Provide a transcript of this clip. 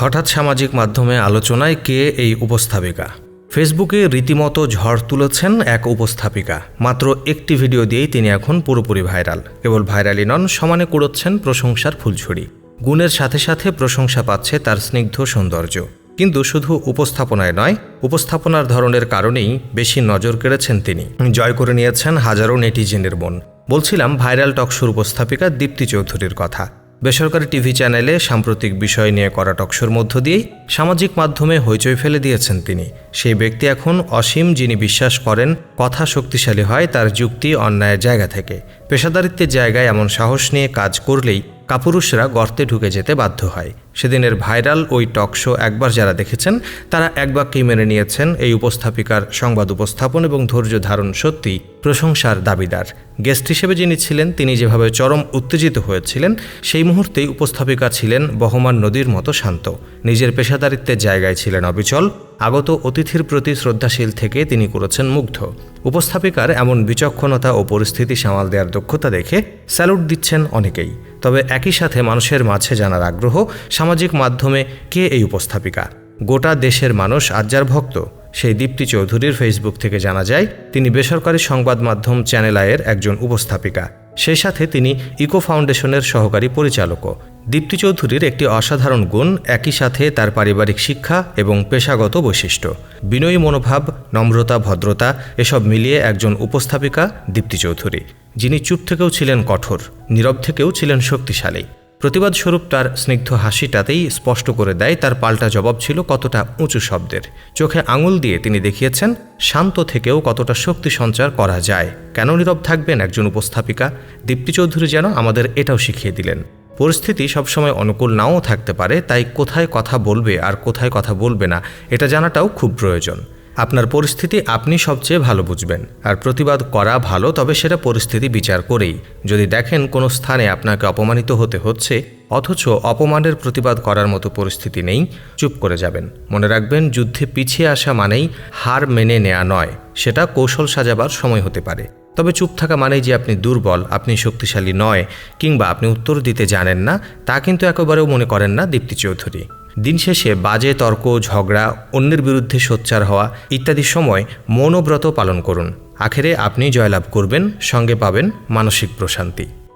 হঠাৎ সামাজিক মাধ্যমে আলোচনায় কে এই উপস্থাপিকা। ফেসবুকে রীতিমতো ঝড় তুলেছেন এক উপস্থাপিকা। মাত্র একটি ভিডিও দিয়েই তিনি এখন পুরোপুরি ভাইরাল। কেবল ভাইরালই নন, সমানে কুড়োচ্ছেন প্রশংসার ফুলঝুরি। গুণের সাথে সাথে প্রশংসা পাচ্ছে তার স্নিগ্ধ সৌন্দর্য। কিন্তু শুধু উপস্থাপনায় নয়, উপস্থাপনার ধরনের কারণেই বেশি নজর কেড়েছেন তিনি। জয় করে নিয়েছেন হাজারো নেটিজেনের মন। বলছিলাম ভাইরাল টকশোর উপস্থাপিকা দীপ্তি চৌধুরীর কথা। বেসরকারি টিভি চ্যানেলে সাম্প্রতিক বিষয় নিয়ে করা টকশোর মধ্য দিয়েই সামাজিক মাধ্যমে হইচই ফেলে দিয়েছেন তিনি। সেই ব্যক্তি এখন অসীম, যিনি বিশ্বাস করেন কথা শক্তিশালী হয় তার যুক্তি অন্যায়ের জায়গা থেকে। পেশাদারিত্বের জায়গায় এমন সাহস নিয়ে কাজ করলেই কাপুরুষরা গর্তে ঢুকে যেতে বাধ্য হয়। সেদিনের ভাইরাল ওই টকশো একবার যারা দেখেছেন তারা এক বাক্যেই মেনে নিয়েছেন এই উপস্থাপিকার সংবাদ উপস্থাপন এবং ধৈর্য ধারণ সত্যি প্রশংসার দাবিদার। গেস্ট হিসেবে যিনি ছিলেন তিনি যেভাবে চরম উত্তেজিত হয়েছিলেন, সেই মুহূর্তেই উপস্থাপিকা ছিলেন বহমান নদীর মতো শান্ত। নিজের পেশাদারিত্বের জায়গায় ছিলেন অবিচল। আগত অতিথির প্রতি শ্রদ্ধাশীল থেকে তিনি করেছেন মুগ্ধ। উপস্থাপিকার এমন বিচক্ষণতা ও পরিস্থিতি সামাল দেওয়ার দক্ষতা দেখে স্যালুট দিচ্ছেন অনেকেই। তবে একই সাথে মানুষের মাঝে জানার আগ্রহ, সামাজিক মাধ্যমে কে এই উপস্থাপিকা। গোটা দেশের মানুষ আজ যার ভক্ত, সেই দীপ্তি চৌধুরীর ফেসবুক থেকে জানা যায় তিনি বেসরকারি সংবাদ মাধ্যম চ্যানেল আইয়ের একজন উপস্থাপিকা। সেই সাথে তিনি ইকো ফাউন্ডেশনের সহকারী পরিচালকও। দীপ্তি চৌধুরীর একটি অসাধারণ গুণ, একই সাথে তার পারিবারিক শিক্ষা এবং পেশাগত বৈশিষ্ট্য। বিনয়ী মনোভাব, নম্রতা, ভদ্রতা এসব মিলিয়ে একজন উপস্থাপিকা দীপ্তি চৌধুরী, যিনি চুপ থেকেও ছিলেন কঠোর, নীরব থেকেও ছিলেন শক্তিশালী। প্রতিবাদ স্বরূপ তার স্নিগ্ধ হাসিটাতেই স্পষ্ট করে দেয় তার পাল্টা জবাব ছিল কতটা উঁচু শব্দের। চোখে আঙুল দিয়ে তিনি দেখিয়েছেন শান্ত থেকেও কতটা শক্তি সঞ্চার করা যায়। কেন নীরব থাকবেন একজন উপস্থাপিকা? দীপ্তি চৌধুরী যেন আমাদের এটাও শিখিয়ে দিলেন, পরিস্থিতি সবসময় অনুকূল নাও থাকতে পারে, তাই কোথায় কথা বলবে আর কোথায় কথা বলবে না এটা জানাটাও খুব প্রয়োজন। আপনার পরিস্থিতি আপনি সবচেয়ে ভালো বুঝবেন, আর প্রতিবাদ করা ভালো, তবে সেটা পরিস্থিতি বিচার করেই। যদি দেখেন কোনো স্থানে আপনাকে অপমানিত হতে হচ্ছে অথচ অপমানের প্রতিবাদ করার মতো পরিস্থিতি নেই, চুপ করে যাবেন। মনে রাখবেন, যুদ্ধে পিছিয়ে আসা মানেই হার মেনে নেওয়া নয়, সেটা কৌশল সাজাবার সময় হতে পারে। তবে চুপ থাকা মানেই যে আপনি দুর্বল, আপনি শক্তিশালী নয়, কিংবা আপনি উত্তর দিতে জানেন না, তা কিন্তু একেবারেও মনে করেন না দীপ্তি চৌধুরী। দিন শেষে বাজে তর্ক, ঝগড়া, অন্যের বিরুদ্ধে সোচ্চার হওয়া ইত্যাদি সময় মৌনব্রত পালন করুন। আখেরে আপনি জয়লাভ করবেন, সঙ্গে পাবেন মানসিক প্রশান্তি।